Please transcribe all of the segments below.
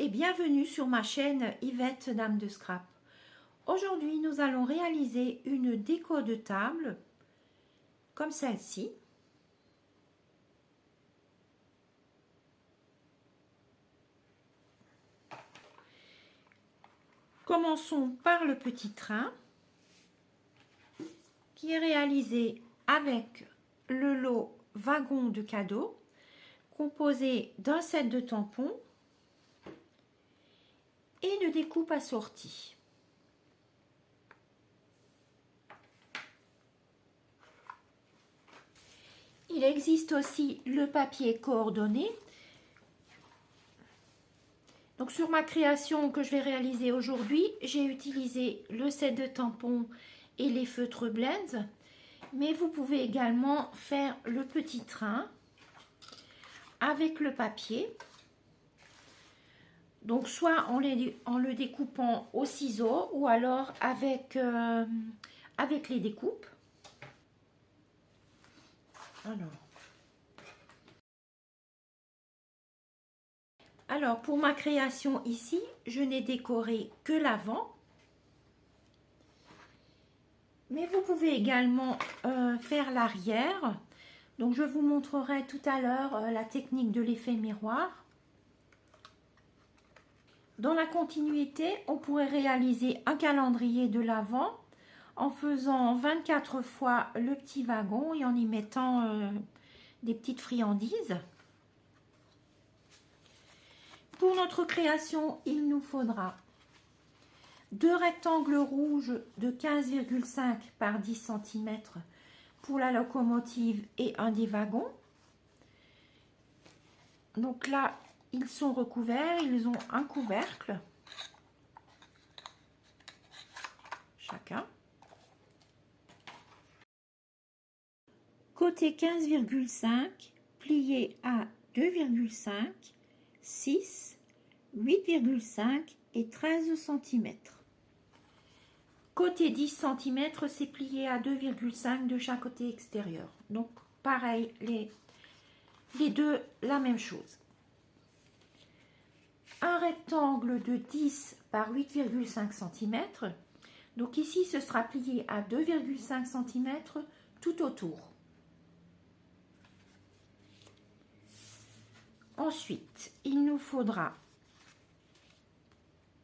et bienvenue sur ma chaîne Yvette Dame de Scrap. Aujourd'hui, nous allons réaliser une déco de table comme celle-ci. Commençons par le petit train qui est réalisé avec le lot wagon de cadeaux composé d'un set de tampons et de découpes assorties. Il existe aussi le papier coordonné. Donc sur ma création que je vais réaliser aujourd'hui, j'ai utilisé le set de tampons et les feutres blends. Mais vous pouvez également faire le petit train avec le papier. Donc soit en le découpant au ciseau ou alors avec les découpes. Alors pour ma création ici, je n'ai décoré que l'avant. Mais vous pouvez également faire l'arrière. Donc je vous montrerai tout à l'heure la technique de l'effet miroir. Dans la continuité, on pourrait réaliser un calendrier de l'Avent en faisant 24 fois le petit wagon et en y mettant des petites friandises. Pour notre création, il nous faudra 2 rectangles rouges de 15,5 par 10 cm pour la locomotive et un des wagons. Donc là, ils sont recouverts, ils ont un couvercle chacun. Côté 15,5, plié à 2,5, 6, 8,5 et 13 cm. Côté 10 cm, c'est plié à 2,5 de chaque côté extérieur. Donc pareil, les deux, la même chose. Un rectangle de 10 par 8,5 cm. Donc ici, ce sera plié à 2,5 cm tout autour. Ensuite, il nous faudra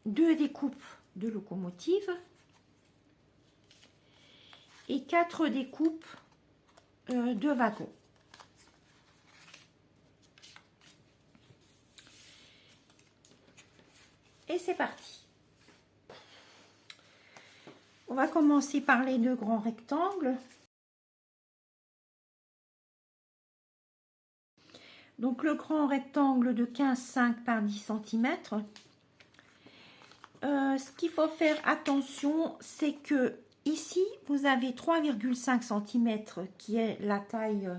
2 découpes de locomotive et 4 découpes de wagons. Et c'est parti. On va commencer par les 2 grands rectangles. Donc le grand rectangle de 15,5 par 10 cm. Ce qu'il faut faire attention, c'est que ici, vous avez 3,5 cm qui est la taille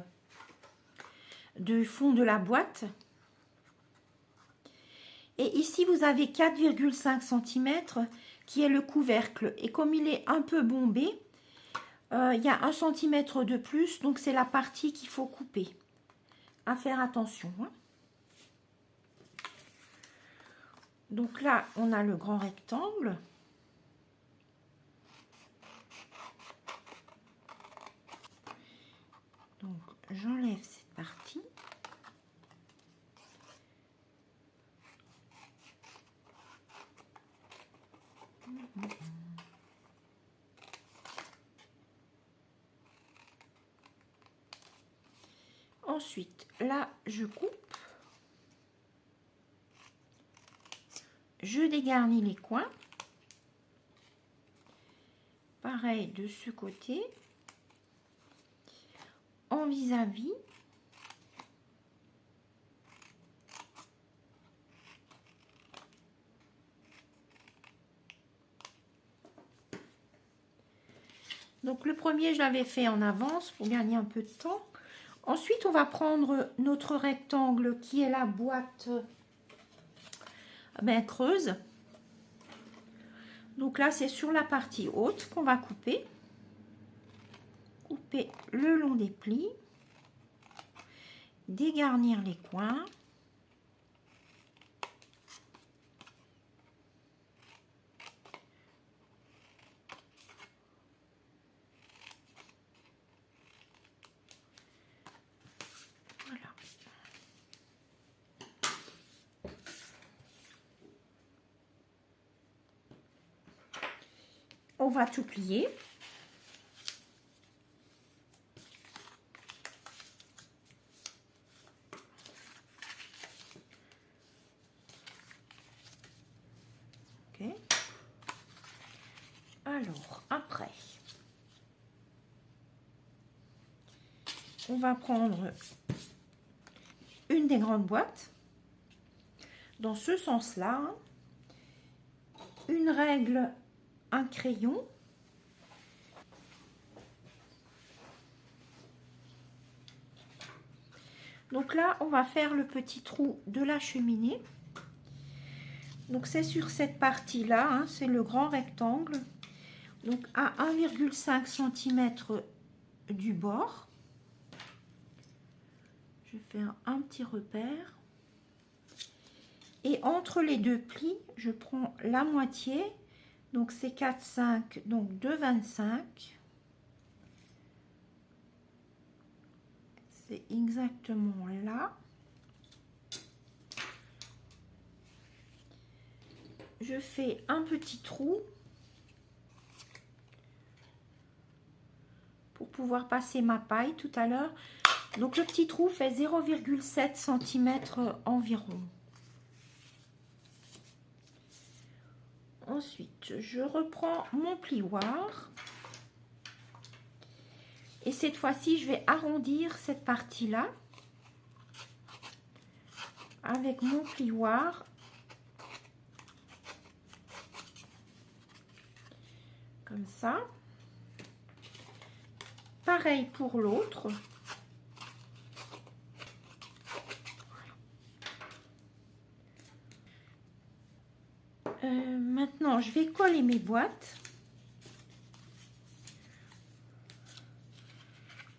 du fond de la boîte. Et ici, vous avez 4,5 cm qui est le couvercle. Et comme il est un peu bombé, il y a 1 cm de plus. Donc, c'est la partie qu'il faut couper. À faire attention. Donc là, on a le grand rectangle. Donc, j'enlève cette partie. Ensuite, là, je coupe. Je dégarnis les coins. Pareil de ce côté. En vis-à-vis. Donc le premier, je l'avais fait en avance pour gagner un peu de temps. Ensuite, on va prendre notre rectangle qui est la boîte creuse. Donc là, c'est sur la partie haute qu'on va couper. Couper le long des plis. Dégarnir les coins. on va tout plier. Ok. Alors, après, on va prendre une des grandes boîtes, dans ce sens-là, une règle, un crayon, donc là on va faire le petit trou de la cheminée, donc c'est sur cette partie là, hein, c'est le grand rectangle, donc à 1,5 cm du bord, je vais faire un petit repère. Et entre les deux plis, je prends la moitié, donc c'est 4,5, donc 2,25. C'est exactement là. Je fais un petit trou pour pouvoir passer ma paille tout à l'heure. Donc le petit trou fait 0,7 cm environ. Ensuite, je reprends mon plioir. Et cette fois-ci, je vais arrondir cette partie-là avec mon plioir. Comme ça. Pareil pour l'autre. Maintenant, je vais coller mes boîtes.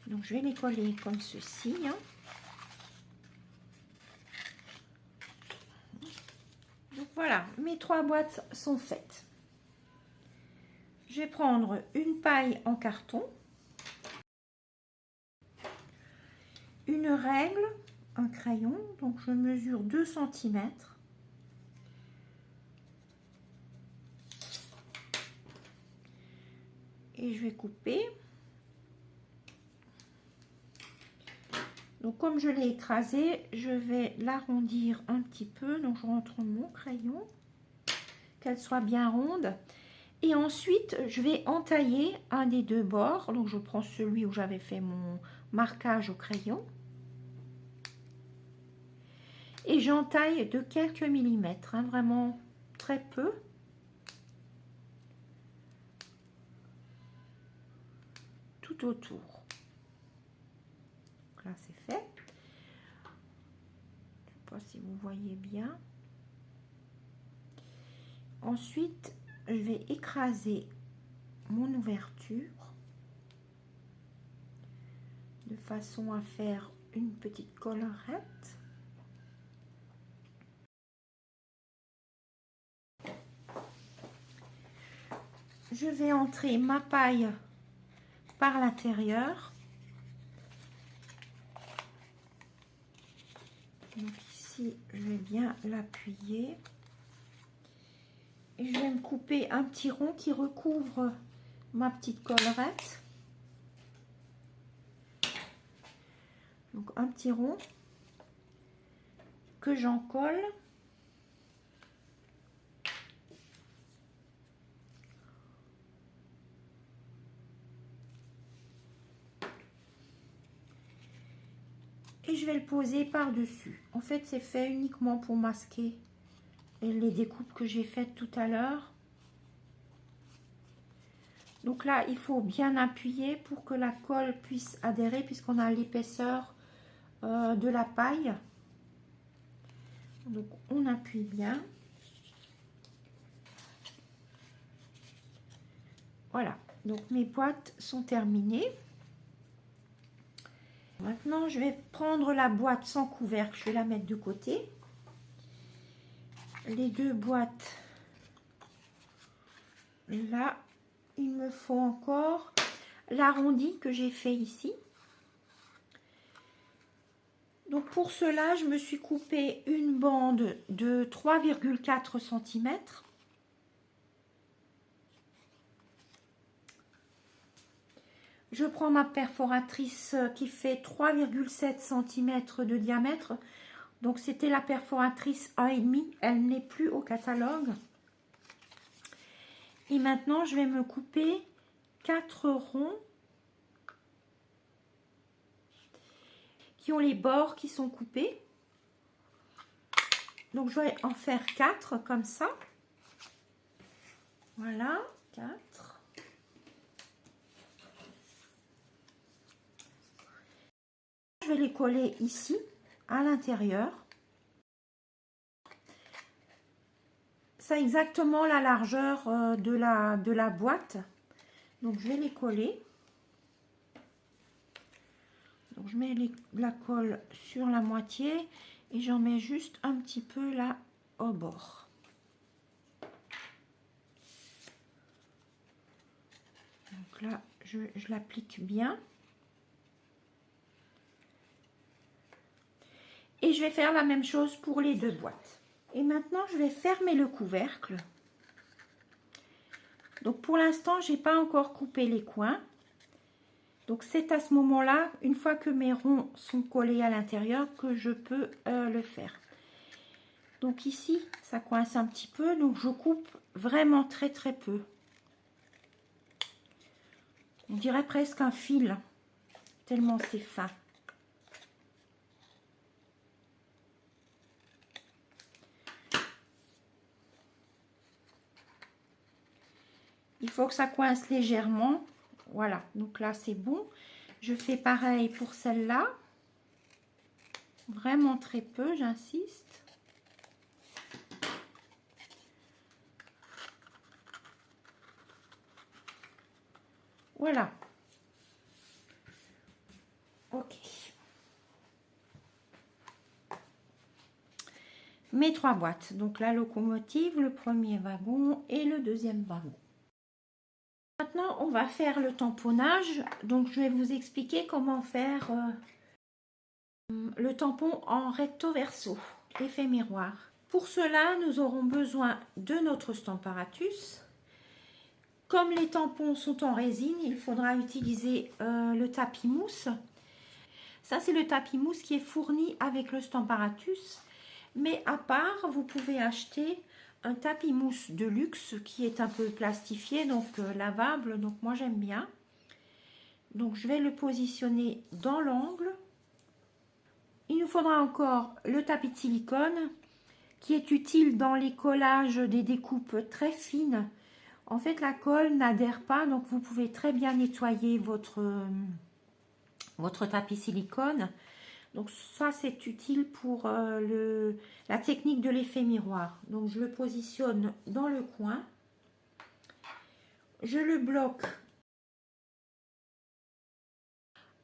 Donc, je vais les coller comme ceci. Hein. Donc, voilà, mes 3 boîtes sont faites. Je vais prendre une paille en carton, une règle, un crayon. Donc, je mesure 2 cm. Et je vais couper. Donc comme je l'ai écrasé, je vais l'arrondir un petit peu. Donc je rentre mon crayon, qu'elle soit bien ronde. Et ensuite, je vais entailler un des deux bords. Donc je prends celui où j'avais fait mon marquage au crayon. Et j'entaille de quelques millimètres, hein, vraiment très peu. Tout autour. Donc là, c'est fait. Je ne sais pas si vous voyez bien. Ensuite, je vais écraser mon ouverture de façon à faire une petite collerette. Je vais entrer ma paille par l'intérieur. Donc ici, je vais bien l'appuyer. Et je vais me couper un petit rond qui recouvre ma petite collerette. Donc un petit rond que j'en colle. Et je vais le poser par-dessus. En fait, c'est fait uniquement pour masquer les découpes que j'ai faites tout à l'heure. Donc là, il faut bien appuyer pour que la colle puisse adhérer puisqu'on a l'épaisseur de la paille. Donc on appuie bien. Voilà, donc mes boîtes sont terminées. Maintenant, je vais prendre la boîte sans couvercle, je vais la mettre de côté. Les deux boîtes, là, il me faut encore l'arrondi que j'ai fait ici. Donc pour cela, je me suis coupé une bande de 3,4 cm. Je prends ma perforatrice qui fait 3,7 cm de diamètre. Donc c'était la perforatrice 1,5. Elle n'est plus au catalogue. Et maintenant, je vais me couper 4 ronds qui ont les bords qui sont coupés. Donc je vais en faire 4 comme ça. Voilà, 4. Je vais les coller ici, à l'intérieur. C'est exactement la largeur de la boîte. Donc je vais les coller. Donc je mets la colle sur la moitié et j'en mets juste un petit peu là au bord. Donc là, je l'applique bien. Et je vais faire la même chose pour les 2 boîtes. Et maintenant, je vais fermer le couvercle. Donc pour l'instant, j'ai pas encore coupé les coins. Donc c'est à ce moment-là, une fois que mes ronds sont collés à l'intérieur, que je peux le faire. Donc ici, ça coince un petit peu, donc je coupe vraiment très très peu. On dirait presque un fil, tellement c'est fin. Il faut que ça coince légèrement. Voilà, donc là c'est bon. Je fais pareil pour celle-là. Vraiment très peu, j'insiste. Voilà. Ok. Mes 3 boîtes. Donc la locomotive, le premier wagon et le deuxième wagon. Maintenant, on va faire le tamponnage. Donc, je vais vous expliquer comment faire le tampon en recto verso, effet miroir. Pour cela, nous aurons besoin de notre Stamparatus. Comme les tampons sont en résine, il faudra utiliser le tapis mousse. Ça, c'est le tapis mousse qui est fourni avec le Stamparatus. Mais à part, vous pouvez acheter un tapis mousse de luxe qui est un peu plastifié, donc lavable. Donc moi, j'aime bien. Donc, je vais le positionner dans l'angle. Il nous faudra encore le tapis de silicone qui est utile dans les collages des découpes très fines. En fait, la colle n'adhère pas, donc vous pouvez très bien nettoyer votre tapis silicone. Donc ça, c'est utile pour la technique de l'effet miroir. Donc je le positionne dans le coin. Je le bloque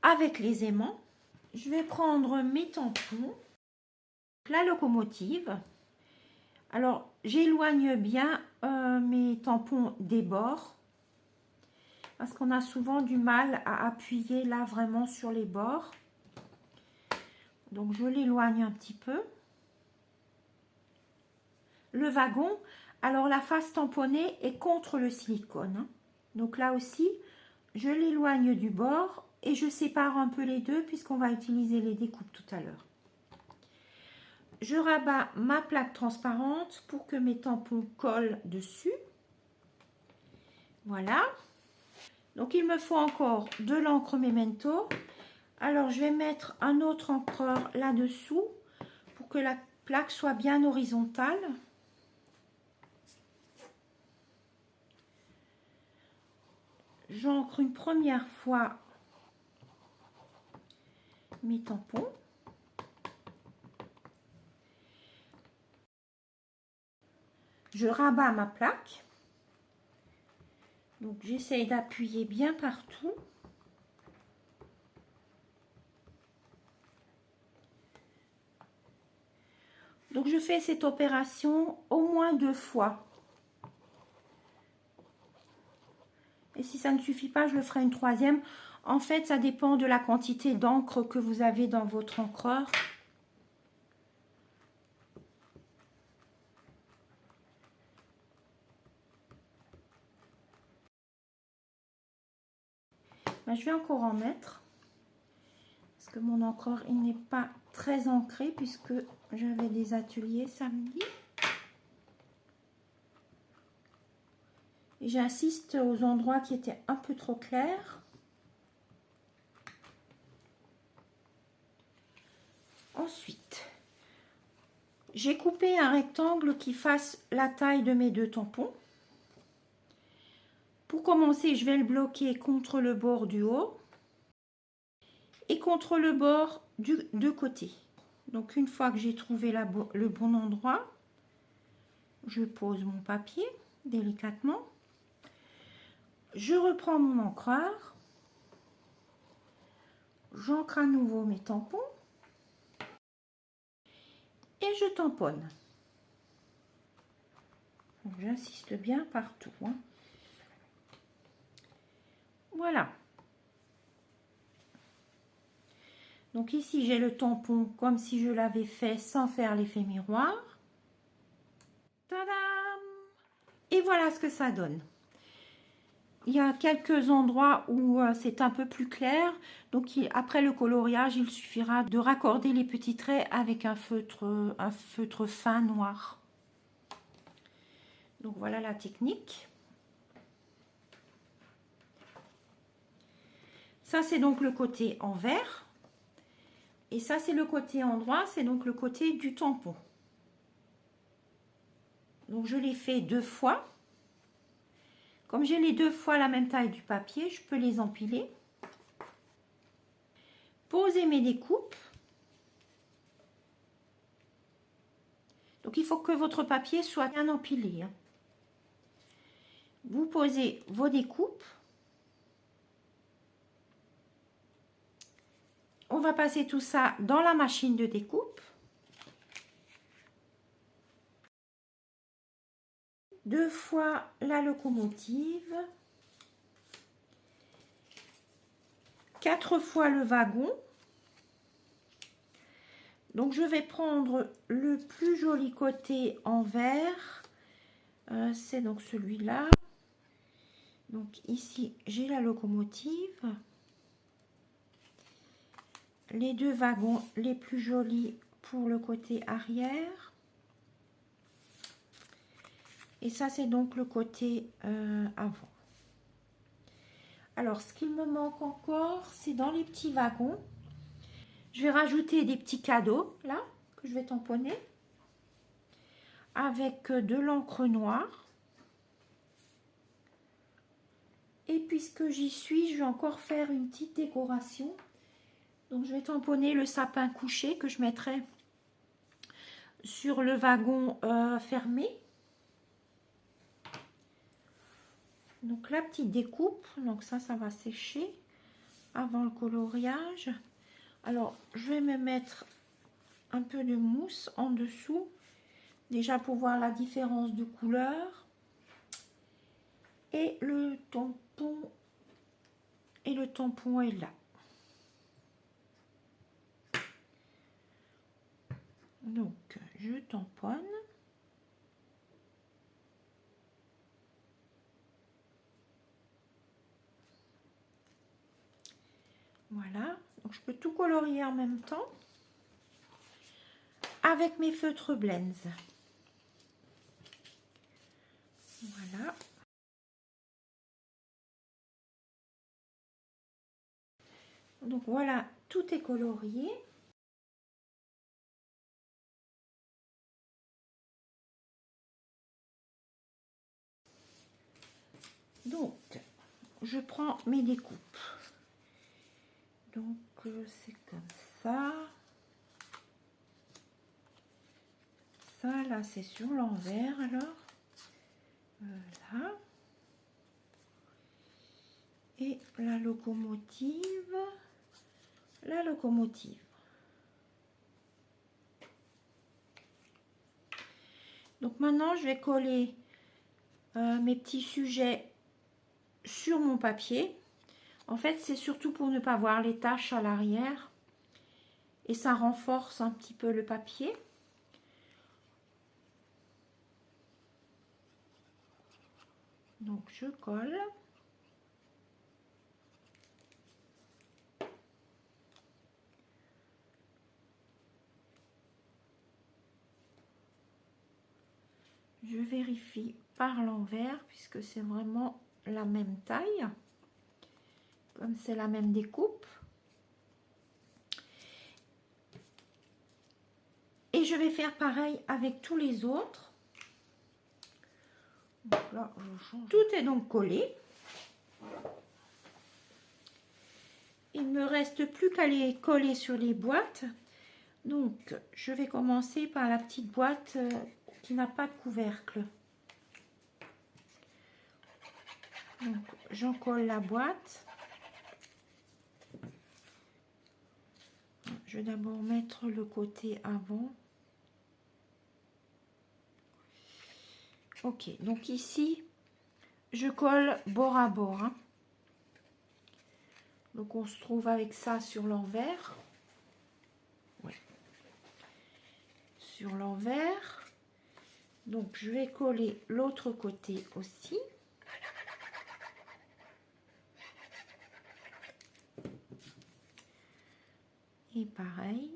avec les aimants. Je vais prendre mes tampons, la locomotive. Alors, j'éloigne bien mes tampons des bords parce qu'on a souvent du mal à appuyer là vraiment sur les bords. Donc, je l'éloigne un petit peu. Le wagon, alors la face tamponnée est contre le silicone. Donc là aussi, je l'éloigne du bord et je sépare un peu les deux puisqu'on va utiliser les découpes tout à l'heure. Je rabats ma plaque transparente pour que mes tampons collent dessus. Voilà. Donc, il me faut encore de l'encre Memento. Alors, je vais mettre un autre encreur là-dessous pour que la plaque soit bien horizontale. J'encre une première fois mes tampons. Je rabats ma plaque. Donc, j'essaye d'appuyer bien partout. Donc, je fais cette opération au moins 2 fois. Et si ça ne suffit pas, je le ferai une 3e. En fait, ça dépend de la quantité d'encre que vous avez dans votre encreur. Ben, je vais encore en mettre. Parce que mon encre, il n'est pas très ancré puisque j'avais des ateliers samedi. Et j'insiste aux endroits qui étaient un peu trop clairs. Ensuite, j'ai coupé un rectangle qui fasse la taille de mes 2 tampons. Pour commencer, je vais le bloquer contre le bord du haut et contre le bord de côté. Donc une fois que j'ai trouvé le bon endroit, je pose mon papier délicatement. Je reprends mon encreur. J'ancre à nouveau mes tampons. Et je tamponne. J'insiste bien partout. Hein. Voilà. Donc ici, j'ai le tampon comme si je l'avais fait sans faire l'effet miroir. Tadam! Et voilà ce que ça donne. Il y a quelques endroits où c'est un peu plus clair. Donc après le coloriage, il suffira de raccorder les petits traits avec un feutre fin noir. Donc voilà la technique. Ça, c'est donc le côté en vert. Et ça, c'est le côté en droit, c'est donc le côté du tampon. Donc je l'ai fait 2 fois. Comme j'ai les 2 fois la même taille du papier, je peux les empiler. Poser mes découpes. Donc il faut que votre papier soit bien empilé. Hein. Vous posez vos découpes. On va passer tout ça dans la machine de découpe. 2 fois la locomotive. 4 fois le wagon. Donc je vais prendre le plus joli côté en vert. C'est donc celui-là. Donc ici, j'ai la locomotive. Les 2 wagons les plus jolis pour le côté arrière. Et ça, c'est donc le côté avant. Alors, ce qu'il me manque encore, c'est dans les petits wagons. Je vais rajouter des petits cadeaux, là, que je vais tamponner. Avec de l'encre noire. Et puisque j'y suis, je vais encore faire une petite décoration. Donc, je vais tamponner le sapin couché que je mettrai sur le wagon fermé. Donc, la petite découpe. Donc, ça va sécher avant le coloriage. Alors, je vais me mettre un peu de mousse en dessous. Déjà pour voir la différence de couleur. Et le tampon est là. Donc, je tamponne. Voilà. Donc, je peux tout colorier en même temps avec mes feutres Blends. Voilà. Donc, voilà, tout est colorié. Donc, je prends mes découpes. Donc, c'est comme ça. Ça, là, c'est sur l'envers, alors. Voilà. Et la locomotive. La locomotive. Donc, maintenant, je vais coller mes petits sujets sur mon papier. En fait, c'est surtout pour ne pas voir les taches à l'arrière. Et ça renforce un petit peu le papier. Donc, je colle. Je vérifie par l'envers puisque c'est vraiment la même taille, comme c'est la même découpe. Et je vais faire pareil avec tous les autres. Donc là, tout est donc collé. Il ne me reste plus qu'à les coller sur les boîtes. Donc, je vais commencer par la petite boîte qui n'a pas de couvercle. Donc, j'en colle la boîte. Je vais d'abord mettre le côté avant. Ok, donc ici, je colle bord à bord. Hein. Donc, on se trouve avec ça sur l'envers. Ouais. Sur l'envers. Donc, je vais coller l'autre côté aussi. Et pareil.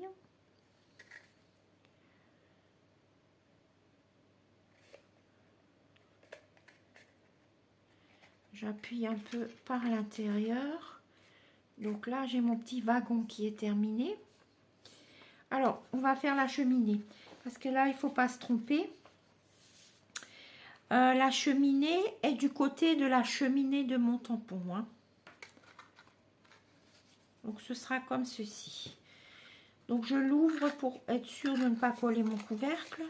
J'appuie un peu par l'intérieur. Donc là, j'ai mon petit wagon qui est terminé. Alors, on va faire la cheminée. Parce que là, il ne faut pas se tromper. La cheminée est du côté de la cheminée de mon tampon. Hein. Donc, ce sera comme ceci. Donc, je l'ouvre pour être sûr de ne pas coller mon couvercle.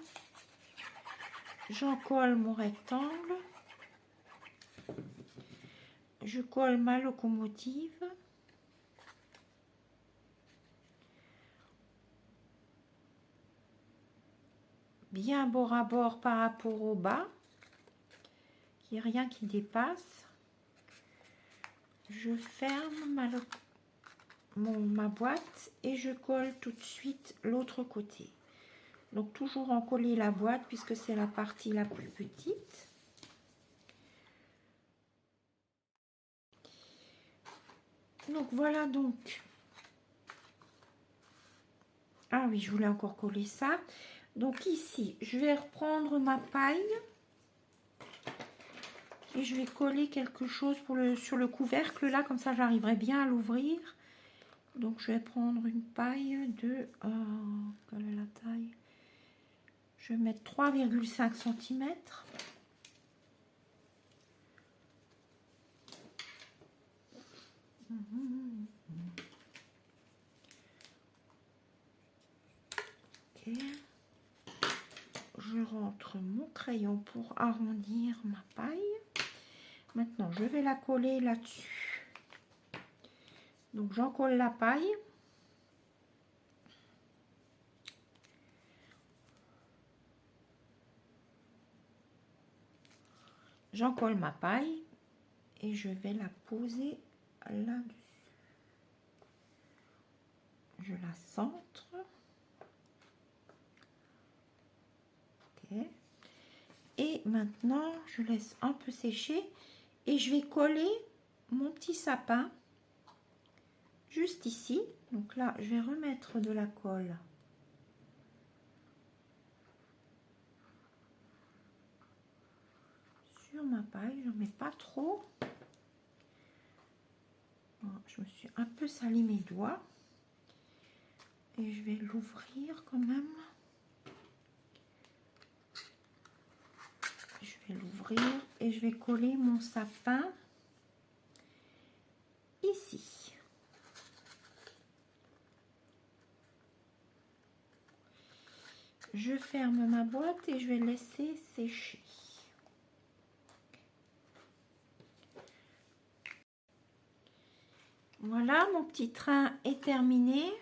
J'en colle mon rectangle. Je colle ma locomotive. Bien bord à bord par rapport au bas. Il n'y a rien qui dépasse. Je ferme ma boîte et je colle tout de suite l'autre côté. Donc toujours en coller la boîte puisque c'est la partie la plus petite. Donc voilà donc. Ah oui, je voulais encore coller ça. Donc ici, je vais reprendre ma paille. Et je vais coller quelque chose sur le couvercle là, comme ça j'arriverai bien à l'ouvrir. Donc je vais prendre une paille de... quelle est la taille? Je vais mettre 3,5 cm. Ok. Je rentre mon crayon pour arrondir ma paille. Maintenant, je vais la coller là-dessus. Donc, j'en colle la paille. J'en colle ma paille et je vais la poser là-dessus. Je la centre. Ok. Et maintenant, je laisse un peu sécher et je vais coller mon petit sapin juste ici. Donc là, je vais remettre de la colle sur ma paille. Je ne mets pas trop. Je me suis un peu sali mes doigts. Et je vais l'ouvrir quand même. Je vais l'ouvrir et je vais coller mon sapin ici. Je ferme ma boîte et je vais laisser sécher. Voilà, mon petit train est terminé.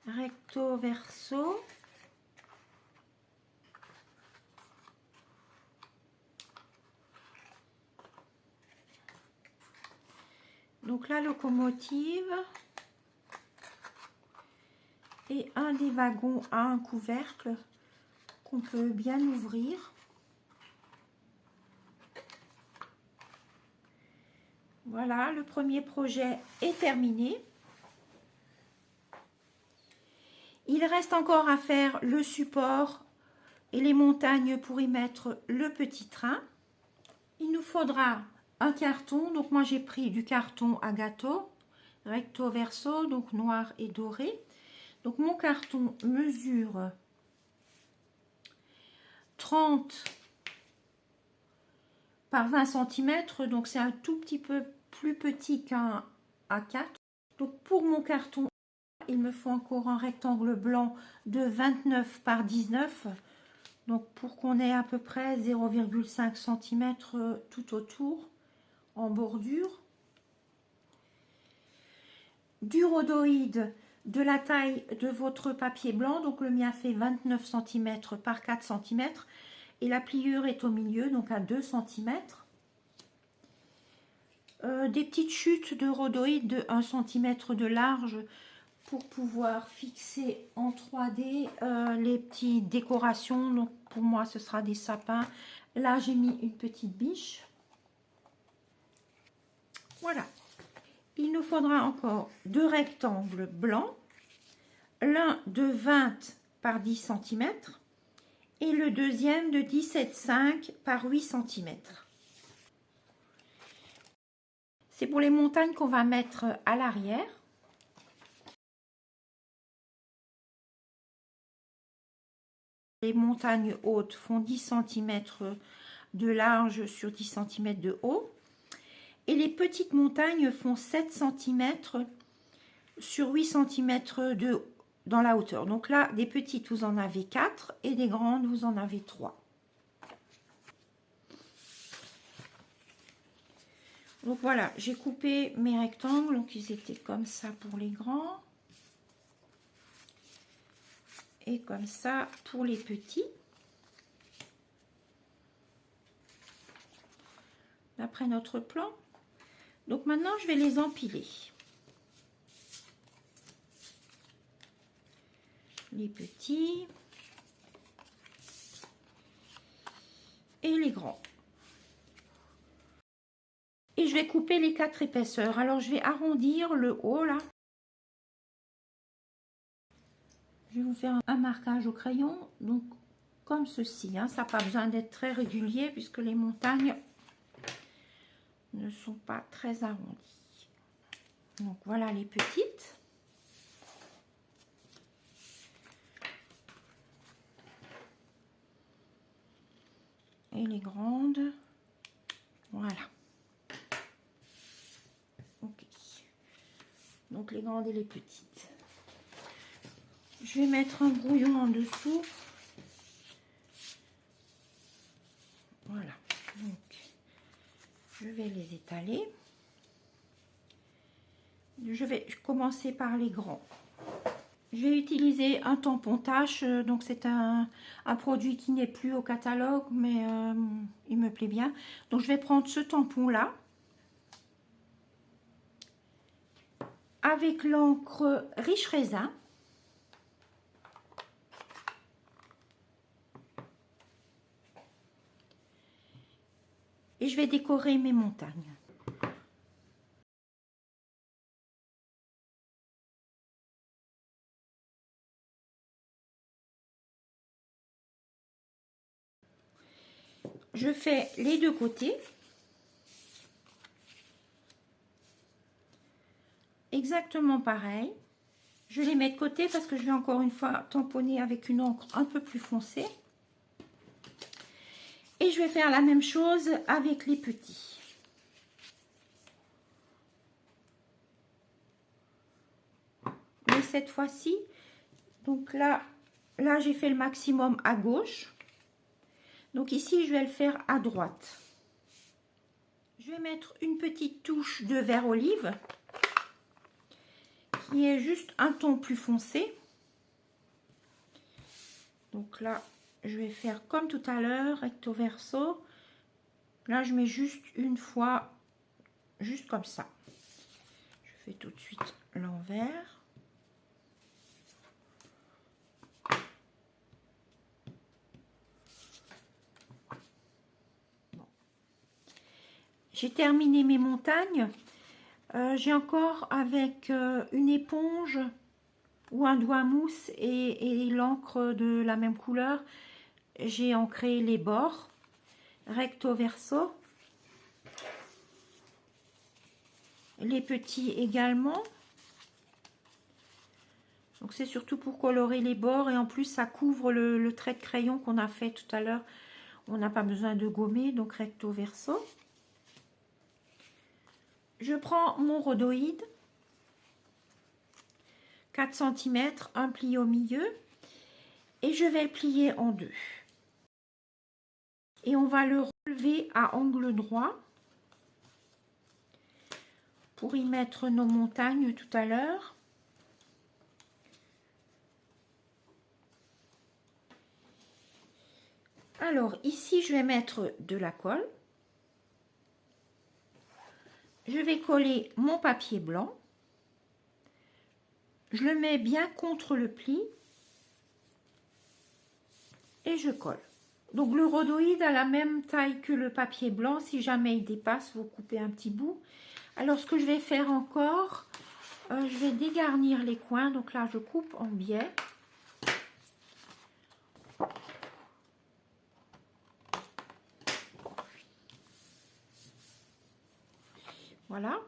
Recto verso. Donc la locomotive et un des wagons a un couvercle qu'on peut bien ouvrir. Voilà, le premier projet est terminé. Il reste encore à faire le support et les montagnes pour y mettre le petit train. Il nous faudra un carton, donc moi j'ai pris du carton à gâteau, recto verso, donc noir et doré. Donc mon carton mesure 30 par 20 cm, donc c'est un tout petit peu plus petit qu'un A4. Donc pour mon carton, il me faut encore un rectangle blanc de 29 par 19. Donc pour qu'on ait à peu près 0,5 cm tout autour en bordure. Du rhodoïde de la taille de votre papier blanc, donc le mien fait 29 cm par 4 cm et la pliure est au milieu, donc à 2 cm. Des petites chutes de rhodoïde de 1 cm de large pour pouvoir fixer en 3D les petites décorations. Donc pour moi ce sera des sapins. Là j'ai mis une petite biche. Voilà. Il nous faudra encore 2 rectangles blancs, l'un de 20 par 10 cm et le deuxième de 17,5 par 8 cm. C'est pour les montagnes qu'on va mettre à l'arrière. Les montagnes hautes font 10 cm de large sur 10 cm de haut. Et les petites montagnes font 7 cm sur 8 cm dans la hauteur. Donc là, des petites, vous en avez 4 et des grandes, vous en avez 3. Donc voilà, j'ai coupé mes rectangles. Donc ils étaient comme ça pour les grands. Et comme ça pour les petits. D'après notre plan. Donc maintenant, je vais les empiler. Les petits et les grands. Et je vais couper les 4 épaisseurs. Alors, je vais arrondir le haut, là. Je vais vous faire un marquage au crayon. Donc, comme ceci. Hein. Ça n'a pas besoin d'être très régulier puisque les montagnes ne sont pas très arrondies. Donc, voilà les petites. Et les grandes. Voilà. Ok. Donc, les grandes et les petites. Je vais mettre un brouillon en dessous. Voilà. Donc, je vais les étaler. Je vais commencer par les grands. Je vais utiliser un tampon tache. Donc, c'est un produit qui n'est plus au catalogue, mais il me plaît bien. Donc, je vais prendre ce tampon-là. Avec l'encre Riche Raisin. Et je vais décorer mes montagnes. Je fais les deux côtés. Exactement pareil. Je les mets de côté parce que je vais encore une fois tamponner avec une encre un peu plus foncée. Et je vais faire la même chose avec les petits. Mais cette fois-ci, donc là j'ai fait le maximum à gauche. Donc ici, je vais le faire à droite. Je vais mettre une petite touche de vert olive qui est juste un ton plus foncé. Donc là, je vais faire comme tout à l'heure, recto verso. Là, je mets juste une fois, juste comme ça. Je fais tout de suite l'envers. J'ai terminé mes montagnes. J'ai encore avec une éponge ou un doigt mousse et l'encre de la même couleur. j'ai ancré les bords recto verso, les petits également. Donc c'est surtout pour colorer les bords et en plus ça couvre le trait de crayon qu'on a fait tout à l'heure. On n'a pas besoin de gommer, donc recto verso. Je prends mon rhodoïde, 4 cm, un pli au milieu et je vais le plier en deux. Et on va le relever à angle droit pour y mettre nos montagnes tout à l'heure. Alors ici je vais mettre de la colle. Je vais coller mon papier blanc. Je le mets bien contre le pli et je colle. Donc le rhodoïde a la même taille que le papier blanc. Si jamais il dépasse, vous coupez un petit bout. Alors ce que je vais faire encore, je vais dégarnir les coins. Donc là je coupe en biais. Voilà.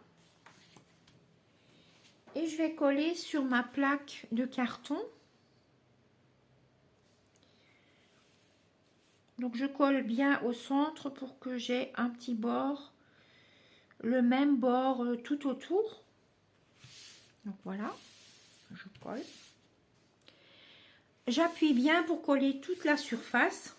Et je vais coller sur ma plaque de carton. Donc je colle bien au centre pour que j'ai un petit bord, le même bord tout autour. Donc voilà, je colle. J'appuie bien pour coller toute la surface.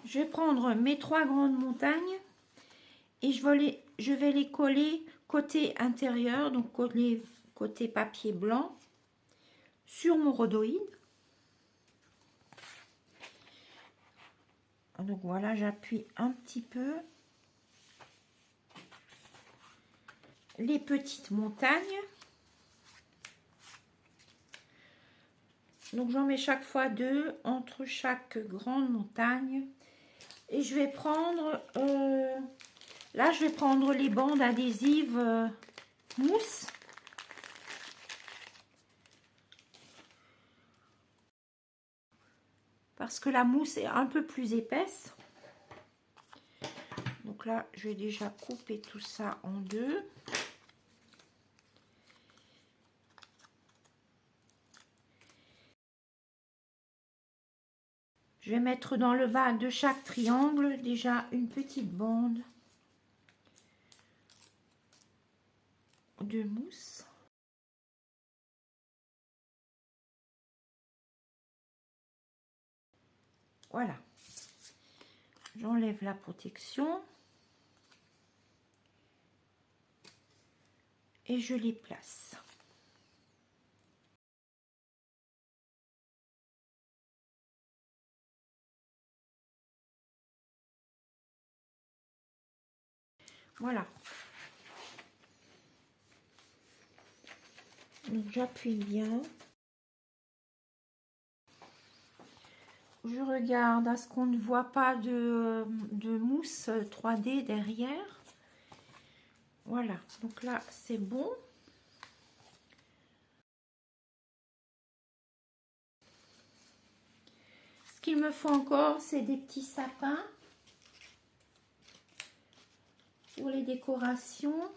Je vais prendre mes 3 grandes montagnes et je vais les coller côté intérieur, donc côté papier blanc, sur mon rhodoïde. Donc voilà, j'appuie un petit peu. Les petites montagnes. Donc j'en mets chaque fois 2 entre chaque grande montagne. Et je vais prendre, là je vais prendre les bandes adhésives mousse. Parce que la mousse est un peu plus épaisse. Donc là je vais déjà couper tout ça en deux. Je vais mettre dans le bas de chaque triangle déjà une petite bande de mousse. Voilà. J'enlève la protection. Et je les place. Voilà. Donc j'appuie bien. Je regarde à ce qu'on ne voit pas de mousse 3D derrière. Voilà, donc là c'est bon. Ce qu'il me faut encore, c'est des petits sapins pour les décorations.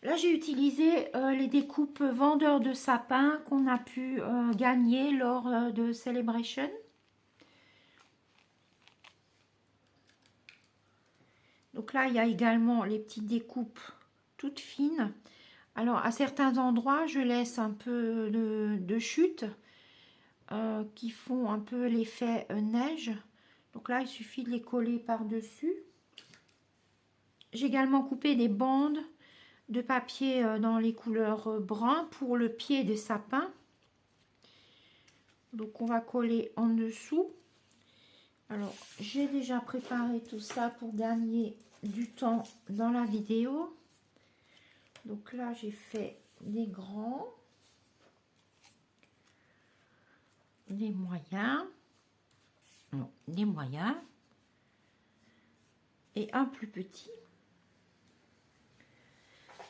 Là j'ai utilisé les découpes vendeurs de sapins qu'on a pu gagner lors de Celebration. Donc là il y a également les petites découpes toutes fines. Alors à certains endroits je laisse un peu de chute qui font un peu l'effet neige. Donc là il suffit de les coller par dessus. J'ai également coupé des bandes de papier dans les couleurs brun pour le pied des sapins. Donc on va coller en dessous. Alors j'ai déjà préparé tout ça pour gagner du temps dans la vidéo. Donc là j'ai fait des grands, des moyens, non, des moyens et un plus petit.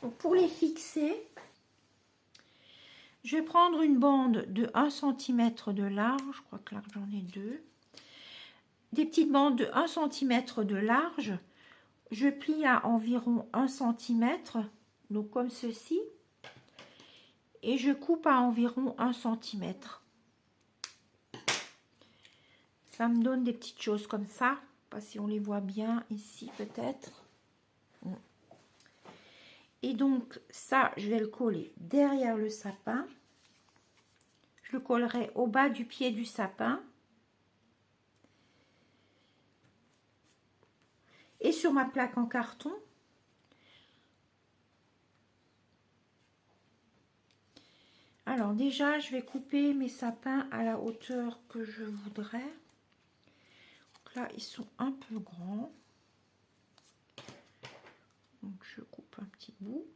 Donc, pour les fixer, je vais prendre une bande de 1 cm de large. Je crois que là j'en ai deux. Des petites bandes de 1 cm de large. Je plie à environ 1 cm, donc comme ceci. Et je coupe à environ 1 cm. Ça me donne des petites choses comme ça. Je ne sais pas si on les voit bien ici peut-être. Et donc ça, je vais le coller derrière le sapin. Je le collerai au bas du pied du sapin. Et sur ma plaque en carton. Alors déjà, je vais couper mes sapins à la hauteur que je voudrais. Donc là, ils sont un peu grands. Donc je coupe un petit bout.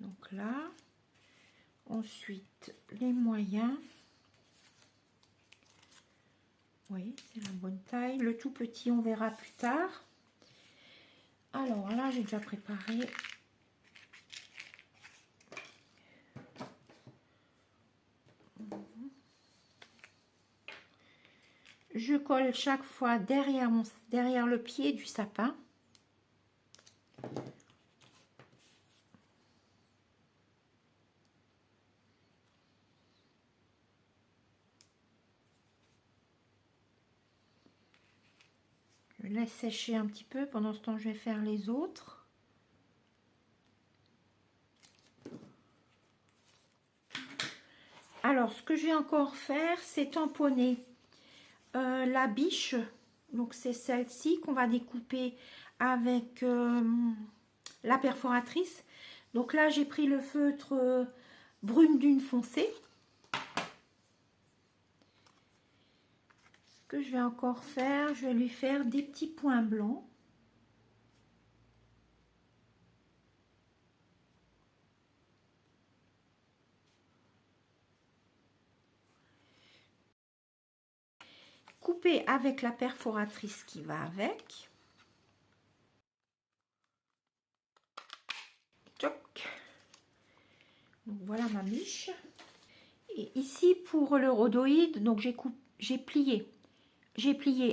Donc là, ensuite les moyens. Oui, c'est la bonne taille. Le tout petit, on verra plus tard. Alors là, j'ai déjà préparé. Je colle chaque fois derrière le pied du sapin. Je laisse sécher un petit peu. Pendant ce temps, je vais faire les autres. Alors, ce que je vais encore faire, c'est tamponner la biche. Donc, c'est celle-ci qu'on va découper avec la perforatrice. Donc là, j'ai pris le feutre brune dune foncée. Ce que je vais encore faire, je vais lui faire des petits points blancs. Couper avec la perforatrice qui va avec. Tchoc. Donc voilà ma biche. Et ici pour le rhodoïde, donc j'ai plié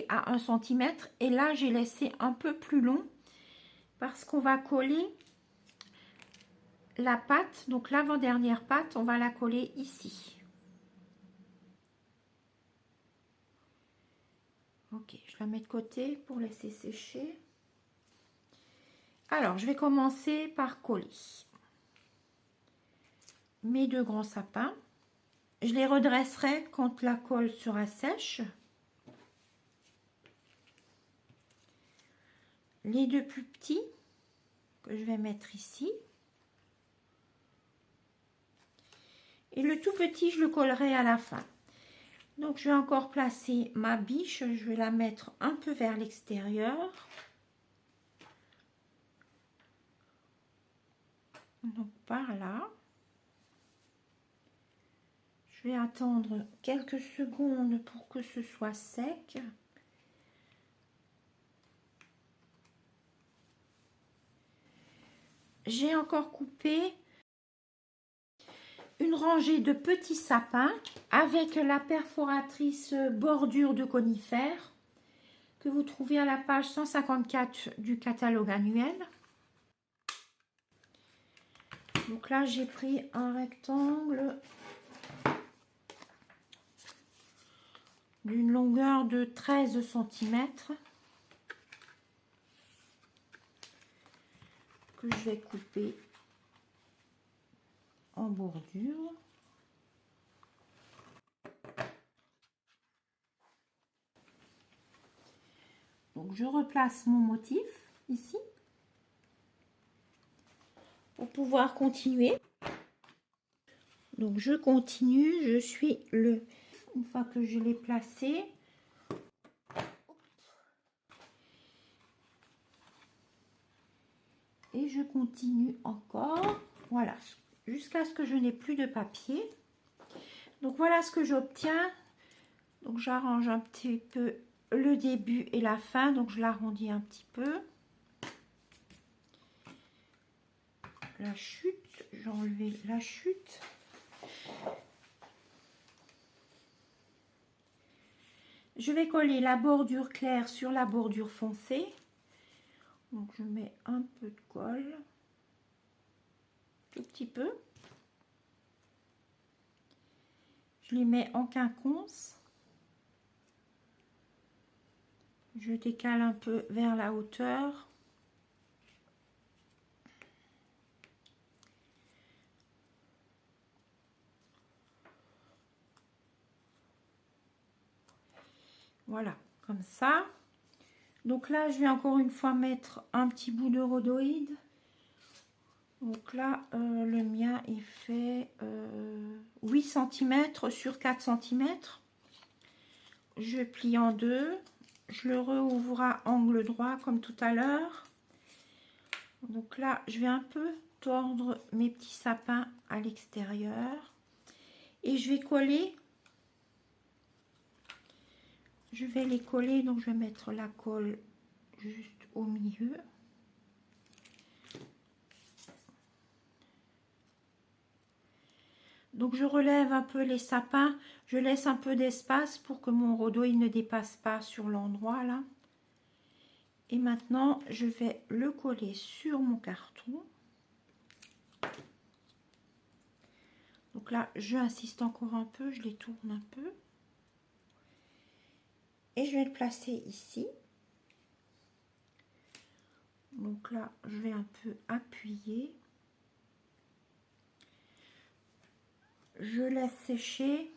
à 1 cm et là j'ai laissé un peu plus long parce qu'on va coller la patte, donc l'avant-dernière patte, on va la coller ici. Ok, je la mets de côté pour laisser sécher. Alors, je vais commencer par coller mes deux grands sapins. Je les redresserai quand la colle sera sèche. Les deux plus petits que je vais mettre ici. Et le tout petit, je le collerai à la fin. Donc, je vais encore placer ma biche. Je vais la mettre un peu vers l'extérieur. Donc, par là. Je vais attendre quelques secondes pour que ce soit sec. J'ai encore coupé une rangée de petits sapins avec la perforatrice bordure de conifères que vous trouvez à la page 154 du catalogue annuel. Donc là, j'ai pris un rectangle d'une longueur de 13 cm que je vais couper en bordure. Donc je replace mon motif ici pour pouvoir continuer. Donc je continue, je suis une fois que je l'ai placé, et je continue encore, voilà, jusqu'à ce que je n'ai plus de papier. Donc voilà ce que j'obtiens. Donc j'arrange un petit peu le début et la fin, donc je l'arrondis un petit peu. la chute. J'ai enlevé la chute. Je vais coller la bordure claire sur la bordure foncée. Donc je mets un peu de colle, tout petit peu. Je les mets en quinconce. Je décale un peu vers la hauteur. Voilà, comme ça. Donc là, je vais encore une fois mettre un petit bout de rhodoïde. Donc là, le mien, il fait 8 cm sur 4 cm. Je plie en deux. Je le rouvre à angle droit comme tout à l'heure. Donc là, je vais un peu tordre mes petits sapins à l'extérieur. Et je vais coller. Je vais les coller, donc je vais mettre la colle juste au milieu. Donc je relève un peu les sapins, je laisse un peu d'espace pour que mon rhodoïde ne dépasse pas sur l'endroit là. Et maintenant je vais le coller sur mon carton. Donc là je insiste encore un peu, je les tourne un peu. Et je vais le placer ici. Donc là je vais un peu appuyer. Je laisse sécher.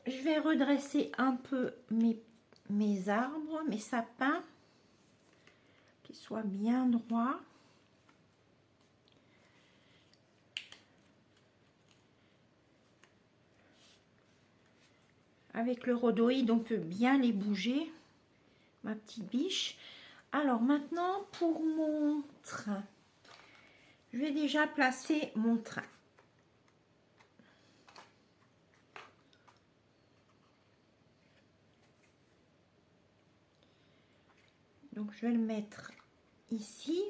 Je vais redresser un peu mes arbres, mes sapins, qu'ils soient bien droits. Avec le rhodoïde, on peut bien les bouger, ma petite biche. Alors maintenant, pour mon train, je vais déjà placer mon train. Donc je vais le mettre ici.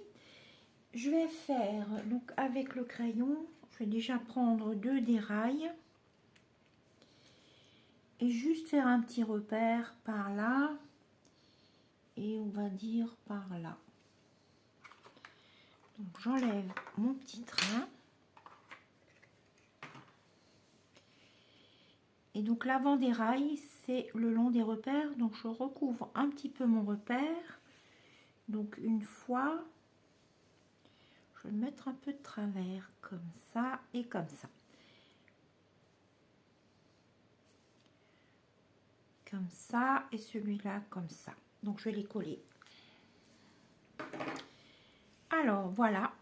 Je vais faire, donc avec le crayon, je vais déjà prendre 2 dérailles. Et juste faire un petit repère par là. Et on va dire par là. Donc j'enlève mon petit train. Et donc l'avant des rails, c'est le long des repères. Donc je recouvre un petit peu mon repère. Donc une fois, je vais le mettre un peu de travers, comme ça et comme ça. Comme ça et celui-là comme ça. Donc je vais les coller. Alors voilà.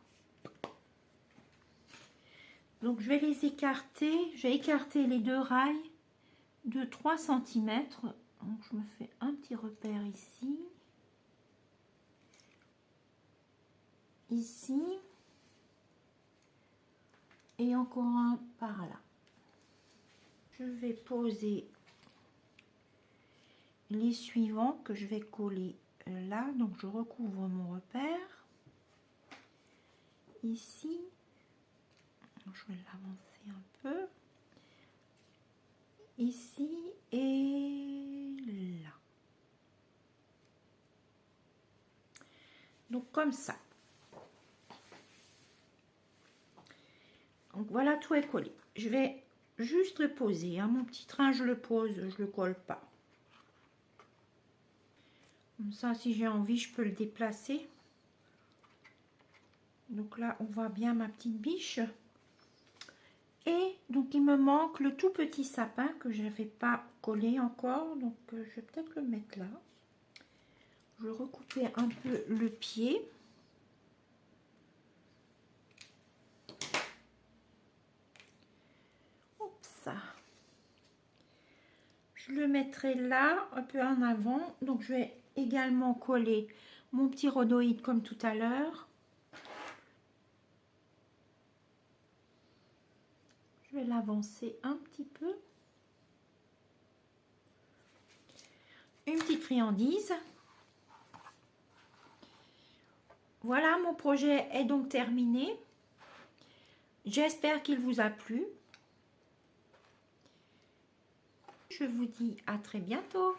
Donc je vais les écarter. Je vais écarter les 2 rails de 3 cm. Donc je me fais un petit repère ici. Ici. Et encore un par là. Je vais poser les suivants que je vais coller là. Donc je recouvre mon repère. Ici. Je vais l'avancer un peu. Ici et là. Donc comme ça. Donc voilà, tout est collé. Je vais juste le poser. Hein. Mon petit train, je le pose, je le colle pas. Comme ça, si j'ai envie, je peux le déplacer. Donc là, on voit bien ma petite biche. Et donc, il me manque le tout petit sapin que je n'avais pas collé encore. Donc, je vais peut-être le mettre là. Je vais recouper un peu le pied. Oups. Je le mettrai là, un peu en avant. Donc, je vais également coller mon petit rhodoïde comme tout à l'heure. Je vais l'avancer un petit peu. Une petite friandise. Voilà, mon projet est donc terminé. J'espère qu'il vous a plu. Je vous dis à très bientôt.